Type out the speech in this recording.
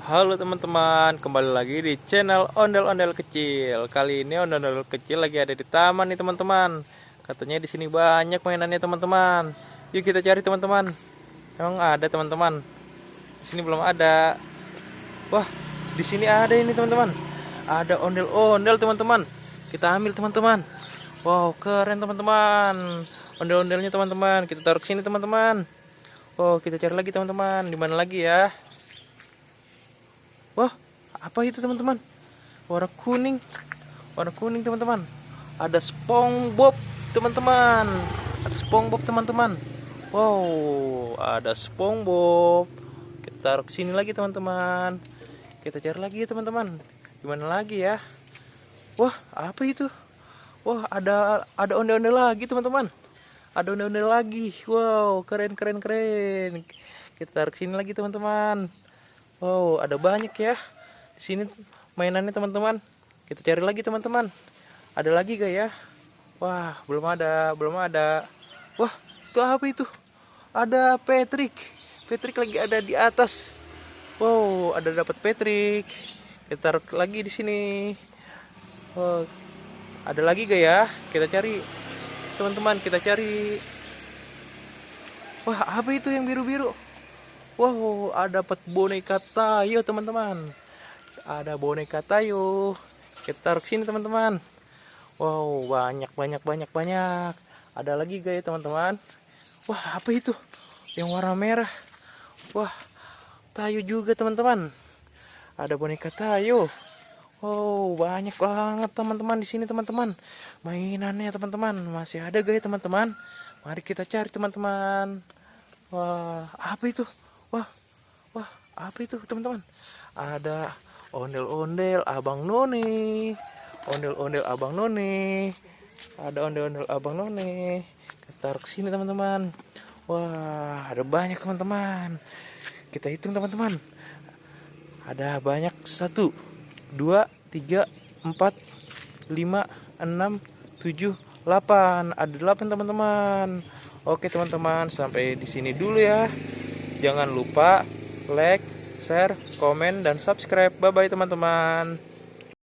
Halo teman-teman, kembali lagi di channel Ondel-Ondel Kecil. Kali ini ondel-ondel kecil lagi ada di taman nih teman-teman. Katanya di sini banyak mainannya teman-teman. Yuk kita cari teman-teman. Emang ada teman-teman? Di sini belum ada. Wah, di sini ada ini teman-teman. Ada ondel-ondel teman-teman. Kita ambil teman-teman. Wow, keren teman-teman. Ondel-ondelnya teman-teman. Kita taruh ke sini teman-teman. Oh, kita cari lagi teman-teman. Di mana lagi ya? Wah, apa itu teman-teman? Warna kuning. Warna kuning teman-teman. Ada SpongeBob teman-teman. Ada SpongeBob teman-teman. Wow, ada SpongeBob. Kita taruh ke sini lagi teman-teman. Kita cari lagi teman-teman. Gimana lagi ya? Wah, apa itu? Wah, ada ondel-ondel lagi teman-teman. Ada ondel-ondel lagi. Wow, keren keren keren. Kita taruh ke sini lagi teman-teman. Wow, ada banyak ya di sini mainannya teman-teman. Kita cari lagi teman-teman. Ada lagi gak ya? Wah, belum ada, belum ada. Wah, itu apa itu? Ada Patrick. Patrick lagi ada di atas. Wow, ada dapat Patrick. Kita taruh lagi di sini. Wow, ada lagi gak ya? Kita cari teman-teman, kita cari. Wah, apa itu yang biru-biru? Wow, ada dapat boneka Tayo teman-teman. Ada boneka Tayo. Kita taruh sini teman-teman. Wow, banyak banyak banyak banyak. Ada lagi gak ya teman-teman? Wah, apa itu? Yang warna merah. Wah, Tayo juga teman-teman. Ada boneka Tayo. Wow, banyak banget teman-teman di sini teman-teman. Mainannya teman-teman. Masih ada gak ya teman-teman? Mari kita cari teman-teman. Wah, apa itu? Wah, wah, apa itu teman-teman? Ada ondel-ondel Abang Noni. Ondel-ondel Abang Noni. Ada ondel-ondel Abang Noni. Kita taruh ke sini teman-teman. Wah, ada banyak teman-teman. Kita hitung teman-teman. Ada banyak 1, 2, 3, 4, 5, 6, 7, 8. Ada 8 teman-teman. Oke teman-teman, sampai di sini dulu ya. Jangan lupa like, share, komen, dan subscribe. Bye-bye teman-teman.